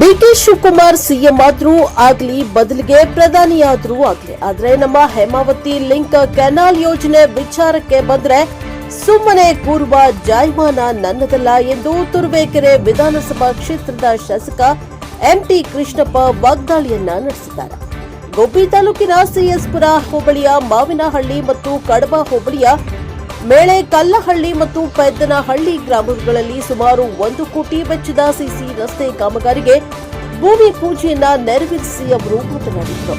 DK Shivakumar CM ಆದ್ರೂ ಆಗ್ಲಿ ಬದಲಿಗೆ ಪ್ರಧಾನಿಯಾದ್ರೂ ಆಗ್ಲಿ ಆದ್ರೆ ನಮ್ಮ ಹೇಮಾವತಿ ಲಿಂಕ್ ಕೆನಾಲ್ ಯೋಜನೆ ವಿಚಾರಕ್ಕೆ ಬಂದ್ರೆ ಸುಮ್ಮನೆ ಕೂರುವ ಜಾಯಮಾನ ನನ್ನದಲ್ಲ ಎಂದು ತುರುವೇಕೆರೆ ವಿಧಾನಸಭಾ ಕ್ಷೇತ್ರದ ಶಾಸಕ ಎಂಟಿ ಕೃಷ್ಣಪ್ಪ ವಾಗ್ದಾಳಿಯನ್ನ ನಡೆಸಿದ್ದಾರೆ. ಗೋಪಿ ತಾಲೂಕಿನ ಸಿಎಸ್ಪುರ ಹೋಬಳಿಯ ಮಾವಿನಹಳ್ಳಿ ಮತ್ತು ಕಡಬ ಹೋಬಳಿಯ ಮೇಳೆ ಕಲ್ಲಹಳ್ಳಿ ಮತ್ತು ಪೆದ್ದನಹಳ್ಳಿ ಗ್ರಾಮಗಳಲ್ಲಿ ಸುಮಾರು 1 ಕೋಟಿ ವೆಚ್ಚದ ಸಿಸಿ ರಸ್ತೆ ಕಾಮಗಾರಿಗೆ ಭೂಮಿ ಪೂಜೆಯನ್ನ ನೆರವೇರಿಸಿ ಅವರು ಮಾತನಾಡಿದರು.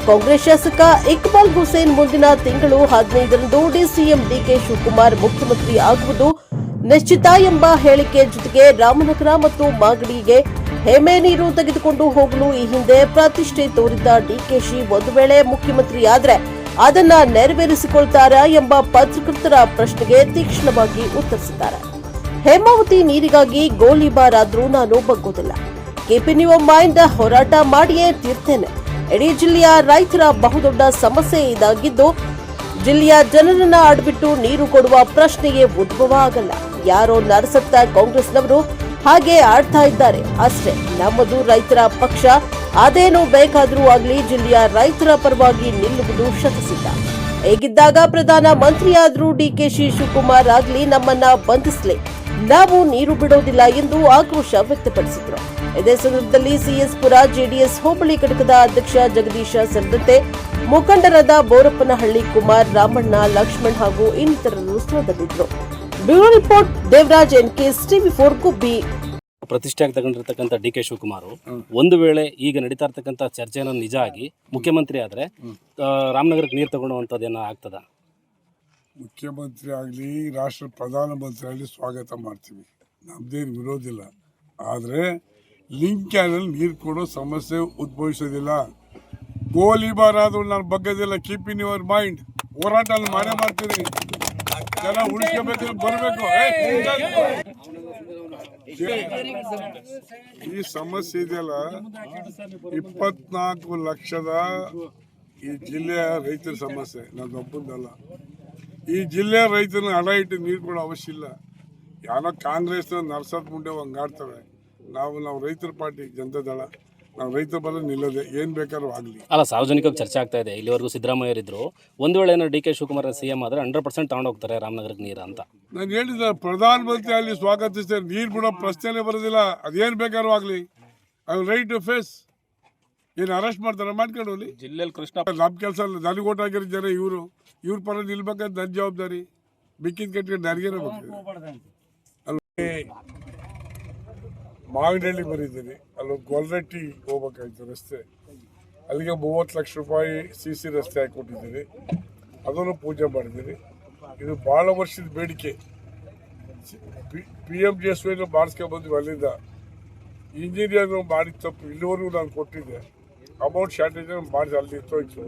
ಕಾಂಗ್ರೆಸ್ ಶಾಸಕ ಇಕ್ಬಾಲ್ ಹುಸೇನ್ ಮುಂದಿನ ತಿಂಗಳು 15ರಂದು ಸಿಎಂ ಡಿಕೆ ಶಿವಕುಮಾರ್ ಮುಖ್ಯಮಂತ್ರಿ ಆಗುವುದು ನಿಶ್ಚಿತ ಎಂಬ ಹೇಳಿಕೆ ಜೊತೆಗೆ ರಾಮನಗರ ಮತ್ತು ಮಾಗಡಿಗೆ ಹೆಮ್ಮೆ ನೀರು ತೆಗೆದುಕೊಂಡು ಹೋಗಲು ಈ ಹಿಂದೆ ಪ್ರತಿಷ್ಠೆ ತೋರಿದ್ದ ಡಿಕೆಶಿ ಒಂದು ವೇಳೆ ಮುಖ್ಯಮಂತ್ರಿಯಾದರೆ ಅದನ್ನ ನೆರವೇರಿಸಿಕೊಳ್ತಾರಾ ಎಂಬ ಪತ್ರಕರ್ತರ ಪ್ರಶ್ನೆಗೆ ತೀಕ್ಷ್ಣವಾಗಿ ಉತ್ತರಿಸಿದ್ದಾರೆ. ಹೇಮಾವತಿ ನೀರಿಗಾಗಿ ಗೋಲಿಬಾರ್ ಆದ್ರೂ ನಾನು ಬಗ್ಗೋದಿಲ್ಲ. ಕೀಪಿಂಗ್ ಯುವರ್ ಮೈಂಡ್ ಹೋರಾಟ ಮಾಡಿಯೇ ತೀರ್ತೇನೆ. ಇಡೀ ಜಿಲ್ಲೆಯ ರೈತರ ಬಹುದೊಡ್ಡ ಸಮಸ್ಯೆ ಇದಾಗಿದ್ದು ಜಿಲ್ಲೆಯ ಜನರನ್ನ ಅಡ್ಬಿಟ್ಟು ನೀರು ಕೊಡುವ ಪ್ರಶ್ನೆಯೇ ಉದ್ಭವ ಆಗಲ್ಲ. ಯಾರೋ ನರಸತ್ತ ಕಾಂಗ್ರೆಸ್ನವರು ಹಾಗೆ ಆಡ್ತಾ ಇದ್ದಾರೆ ಅಷ್ಟೇ. ನಮ್ಮದು ರೈತರ ಪಕ್ಷ. ಅದೇನು ಬೇಕಾದರೂ ಆಗಲಿ ಜಿಲ್ಲೆಯ ರೈತರ ಪರವಾಗಿ ನಿಲ್ಲುವುದು ಶತಸಿದ್ಧ. ಹೇಗಿದ್ದಾಗ ಪ್ರಧಾನ ಮಂತ್ರಿಯಾದ್ರೂ ಡಿಕೆಶಿ ಶಿವಕುಮಾರ್ ಆಗ್ಲಿ ನಮ್ಮನ್ನ ಬಂಧಿಸಲಿ, ನಾವು ನೀರು ಬಿಡೋದಿಲ್ಲ ಎಂದು ಆಕ್ರೋಶ ವ್ಯಕ್ತಪಡಿಸಿದರು. ಇದೇ ಸಂದರ್ಭದಲ್ಲಿ ಸಿಎಸ್ಪುರ ಜೆಡಿಎಸ್ ಹೋಬಳಿ ಘಟಕದ ಅಧ್ಯಕ್ಷ ಜಗದೀಶ ಸೇರಿದಂತೆ ಮುಖಂಡರಾದ ಬೋರಪ್ಪನಹಳ್ಳಿ ಕುಮಾರ್, ರಾಮಣ್ಣ, ಲಕ್ಷ್ಮಣ್ ಹಾಗೂ ಇನ್ನಿತರರು ಸ್ಥಳದಲ್ಲಿದ್ದರು. ಬ್ಯೂರೋ ರಿಪೋರ್ಟ್ ದೇವರಾಜ್ ಎನ್ಕೆಎಸ್ ಟಿವಿ4 ಗುಬ್ಬಿ. ಪ್ರತಿಷ್ಠೆಯಾಗಿ ತಗೊಂಡಿರ್ತಕ್ಕಂಥ ಡಿಕೆ ಶಿವಕುಮಾರ್ ಒಂದು ವೇಳೆ ಈಗ ನಡೀತಾ ಇರ್ತಕ್ಕಂಥ ಚರ್ಚೆನ ನಿಜ ಆಗಿ ಮುಖ್ಯಮಂತ್ರಿ ಆದರೆ ರಾಮನಗರಕ್ಕೆ ನೀರು ತಗೊಳ್ಳುವಂಥದ್ದೇನೋ ಆಗ್ತದ? ಮುಖ್ಯಮಂತ್ರಿ ಆಗಲಿ ರಾಷ್ಟ್ರ ಪ್ರಧಾನಮಂತ್ರಿ ಆಗಲಿ ಸ್ವಾಗತ ಮಾಡ್ತೀವಿ, ನಮ್ದೇನು ವಿರೋಧಿಲ್ಲ. ಆದರೆ ಲಿಂಕ್ ಕ್ಯಾನಲ್ ನೀರು ಕೊಡೋ ಸಮಸ್ಯೆ ಉದ್ಭವಿಸೋದಿಲ್ಲ. ಗೋಲಿಬಾರ್ ಆದ್ರೂ ನಾನು ಬಗ್ಗದಿಲ್ಲ. ಕೀಪಿಂಗ್ ಯುವರ್ ಮೈಂಡ್ ಹೋರಾಟ ಮಾಡೇ ಮಾಡ್ತೀನಿ. ಜನ ಉಳಿಸ್ಕೋಬೇಕು, ಬರಬೇಕು. ಈ ಸಮಸ್ಯೆ ಇದೆಯಲ್ಲ, 24 ಲಕ್ಷದ ಈ ಜಿಲ್ಲೆಯ ರೈತರ ಸಮಸ್ಯೆ ನನ್ನೊಬ್ಬಂದಲ್ಲ. ಈ ಜಿಲ್ಲೆಯ ರೈತರನ್ನ ಹಣ ಇಟ್ಟು ನೀರು ಕೊಡೋ ಅವಶ್ಯ ಇಲ್ಲ. ಯಾರೋ ಕಾಂಗ್ರೆಸ್ನ ನರ್ಸತ್ ಮುಂಡೆ ಹಂಗಾಡ್ತವೆ. ನಾವು ರೈತರ ಪಾರ್ಟಿ, ಜನತಾದಳ, ನಾವು ರೈತರ ಬಲ್ಲ ನಿಲ್ಲದೆ ಏನು ಬೇಕಾದ್ರೂ ಆಗಲಿ. ಅಲ್ಲ, ಸಾರ್ವಜನಿಕವಾಗಿ ಚರ್ಚೆ ಆಗ್ತಾ ಇದೆ. ಇಲ್ಲಿವರೆಗೂ ಸಿದ್ದರಾಮಯ್ಯರಿದ್ರು, ಒಂದು ವೇಳೆ ಏನಾದ್ರು ಡಿಕೆ ಶಿವಕುಮಾರ್ ಸಿಎಂ ಆದರೆ 100% ತಗೊಂಡೋಗ್ತಾರೆ ರಾಮನಗರಕ್ಕೆ ನೀರು ಅಂತ. ನಾನು ಹೇಳಿದ ಪ್ರಧಾನಮಂತ್ರಿ ಅಲ್ಲಿ ಸ್ವಾಗತಿಸ್ತೇನೆ. ನೀರು ಬಿಡೋ ಪ್ರಶ್ನೆನೇ ಬರೋದಿಲ್ಲ. ಅದೇನು ಬೇಕಾದ್ರೂ ಆಗಲಿ. I will right to face. ಏನು ಅರೆಸ್ಟ್ ಮಾಡ್ತಾರೆ, ಮಾಡ್ಕೊಂಡು ಹೋಗ್ಲಿ. ಜಿಲ್ಲೆಯಲ್ಲಿ ಕೃಷ್ಣ ನಮ್ಮ ಕೆಲಸ ಅಲ್ಲ. ನನಗೆ ಓಟ್ ಹಾಕಿರೋ ಜನ ಇವ್ರ ಪರ ನಿಲ್ಬೇಕಂತ ನನ್ನ ಜವಾಬ್ದಾರಿ. ಬಿಕ್ಕಿದ ಕಟ್ಕೊಂಡು ನನಗೇನೆ ಬೇಕು. ಅಲ್ಲಿ ಮಾವಿನಹಳ್ಳಿ ಬರೀದ್ದೀನಿ, ಅಲ್ಲೊಂದು ಗೊಲ್ರಟ್ಟಿ ಹೋಗ್ಬೇಕಾಯ್ತು ರಸ್ತೆ. ಅಲ್ಲಿಗೆ 30 ಲಕ್ಷ ರೂಪಾಯಿ CC ರಸ್ತೆ ಹಾಕಿಕೊಟ್ಟಿದ್ದೀನಿ. ಅದನ್ನು ಪೂಜೆ ಮಾಡಿದ್ದೀನಿ. ಇದು ಭಾಳ ವರ್ಷದ ಬೇಡಿಕೆ. PMGSY ಮಾಡಿಸ್ಕೊಂಡ್ಬಂದ್ವಿ. ಅಲ್ಲಿಂದ ಇಂಜಿನಿಯರ್ ಮಾಡಿದ ತಪ್ಪು ಇಲ್ಲಿವರೆಗೂ ನಾನು ಕೊಟ್ಟಿದ್ದೆ. ಅಮೌಂಟ್ ಶಾರ್ಟೇಜ್ ಮಾಡಿದೆ, ಅಲ್ಲಿ ಇತ್ತೋಯ್ತು.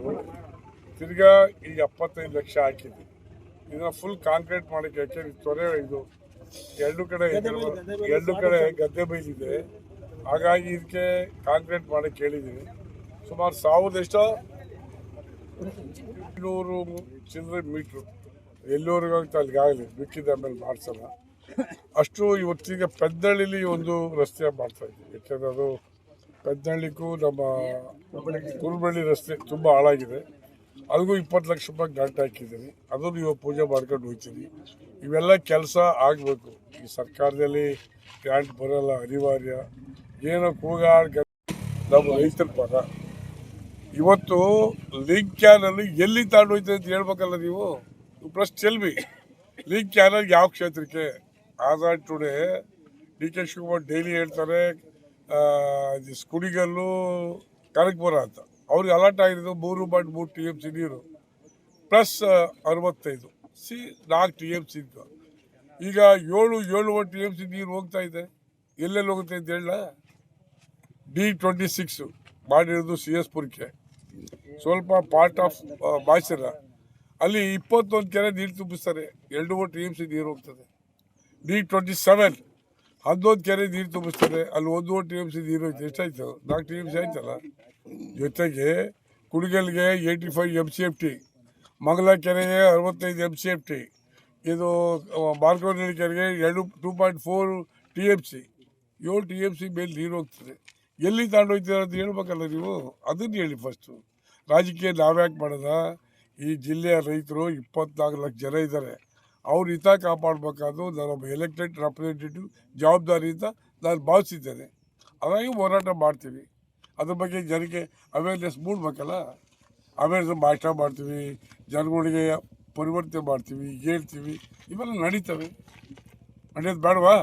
ತಿರ್ಗಾ ಈಗ 75 ಲಕ್ಷ ಹಾಕಿದ್ವಿ. ಇದನ್ನ ಫುಲ್ ಕಾಂಕ್ರೀಟ್ ಮಾಡೋಕ್ಕೆ. ಯಾಕೆ ತೊರೆ ಇದು ಎರಡು ಕಡೆ ಗದ್ದೆ ಬೈಲಿದೆ. ಹಾಗಾಗಿ ಇದಕ್ಕೆ ಕಾಂಕ್ರೀಟ್ ಮಾಡಕ್ಕೆ ಹೇಳಿದ್ದೀನಿ. ಸುಮಾರು 1,200 ಚಿಲ್ಲರೆ ಮೀಟ್ರು ಎಲ್ಲೂರಿಗಾಗುತ್ತೆ ಅಲ್ಲಿಗಾಗಲಿ. ಬಿಕ್ಕಿದ ಮೇಲೆ ಮಾಡಿಸಲ್ಲ. ಅಷ್ಟು ಇವತ್ತಿಗೆ ಪೆದ್ದಳ್ಳಿಲಿ ಒಂದು ರಸ್ತೆ ಮಾಡ್ತಾಯಿದ್ವಿ. ಯಾಕೆಂದರೆ ಅದು ಪೆದ್ದಳ್ಳಿಗೂ ನಮ್ಮ ಕುರುಬಳ್ಳಿ ರಸ್ತೆ ತುಂಬ ಹಾಳಾಗಿದೆ. ಅದಕ್ಕೂ 20 ಲಕ್ಷ ರೂಪಾಯಿ ಗಂಟೆ ಹಾಕಿದ್ದೀನಿ. ಅದನ್ನು ಇವಾಗ ಪೂಜೆ ಮಾಡ್ಕೊಂಡು ಹೋಗ್ತೀನಿ. ಇವೆಲ್ಲ ಕೆಲಸ ಆಗಬೇಕು. ಈ ಸರ್ಕಾರದಲ್ಲಿ ಗ್ರಾಂಟ್ ಬರೋಲ್ಲ, ಅನಿವಾರ್ಯ. ಏನೋ ಕೂಗಾಡ್ ನಮ್ಮ ರೈತರ ಪರ. ಇವತ್ತು ಲಿಂಕ್ ಕ್ಯಾನಲ್ಲಿ ಎಲ್ಲಿ ತಗೊಂಡೋಯ್ತದೆ ಅಂತ ಹೇಳ್ಬೇಕಲ್ಲ ನೀವು. ಪ್ಲಸ್ ಚೆಲ್ವಿ ಲಿಂಕ್ ಕ್ಯಾನಲ್ ಯಾವ ಕ್ಷೇತ್ರಕ್ಕೆ? Aadhaar today DK Shivakumar daily ಹೇಳ್ತಾರೆ ಕುಡಿಗಲ್ಲು ಕನಕಪುರ ಅಂತ. ಅವ್ರಿಗೆ ಅಲರ್ಟ್ ಆಗಿರೋದು 3.3 TMC ನೀರು ಪ್ಲಸ್ 65 4 TMC. ಈಗ 7.7 TMC ನೀರು ಹೋಗ್ತಾ ಇದೆ. ಎಲ್ಲೆಲ್ಲಿ ಹೋಗುತ್ತೆ ಅಂತ ಹೇಳ. D26 ಮಾಡಿರೋದು CSಪುರಕ್ಕೆ, ಸ್ವಲ್ಪ ಪಾರ್ಟ್ ಆಫ್ ಬಾಯ್ಸರ. ಅಲ್ಲಿ 21 ಕೆರೆ ನೀರು ತುಂಬಿಸ್ತಾರೆ. 2 TMC ನೀರು ಹೋಗ್ತದೆ. D27 11 ಕೆರೆ ನೀರು ತುಂಬಿಸ್ತಾರೆ. ಅಲ್ಲಿ 1 TMC ನೀರು ಹೋಯ್ತು. ಎಷ್ಟಾಯ್ತು? 4 TMC ಆಯ್ತಲ್ಲ. ಜೊತೆಗೆ ಕುಡಿಗಲ್ಗೆ 85 MCFT, ಮಂಗಲ ಕೆರೆಗೆ 65 MCFT, ಇದು ಮಾರ್ಕೋನಹಳ್ಳಿ ಕೆರೆಗೆ 2.4 TMC, 7 TMC ಮೇಲೆ ನೀರು ಹೋಗ್ತದೆ. ಎಲ್ಲಿ ತಗೊಂಡೋಗ್ತೀರ ಅಂತ ಹೇಳ್ಬೇಕಲ್ಲ ನೀವು, ಅದನ್ನು ಹೇಳಿ ಫಸ್ಟು. ರಾಜಕೀಯ ನಾವ್ಯಾಕೆ ಮಾಡೋದ? ಈ ಜಿಲ್ಲೆಯ ರೈತರು 24 ಲಕ್ಷ ಜನ ಇದ್ದಾರೆ, ಅವ್ರ ಹಿತ ಕಾಪಾಡಬೇಕಾದ್ರು ನಾನೊಬ್ಬ ಎಲೆಕ್ಟೆಡ್ ರೆಪ್ರೆಸೆಂಟೇಟಿವ್ ಜವಾಬ್ದಾರಿಯಿಂದ ನಾನು ಭಾವಿಸಿದ್ದೇನೆ. ಹಾಗಾಗಿ ಹೋರಾಟ ಮಾಡ್ತೀವಿ. ಅದ್ರ ಬಗ್ಗೆ ಜನಕ್ಕೆ ಅವೇರ್ನೆಸ್ ಮೂಡಬೇಕಲ್ಲ. ಅವೇರ್ನೆಸ್ ಭಾಷಣ ಮಾಡ್ತೀವಿ, ಜನಗಳಿಗೆ ಪರಿವರ್ತನೆ ಮಾಡ್ತೀವಿ, ಹೇಳ್ತೀವಿ, ಇವೆಲ್ಲ ನಡೀತವೆ. ನಡೆಯೋದು ಬೇಡವಾ?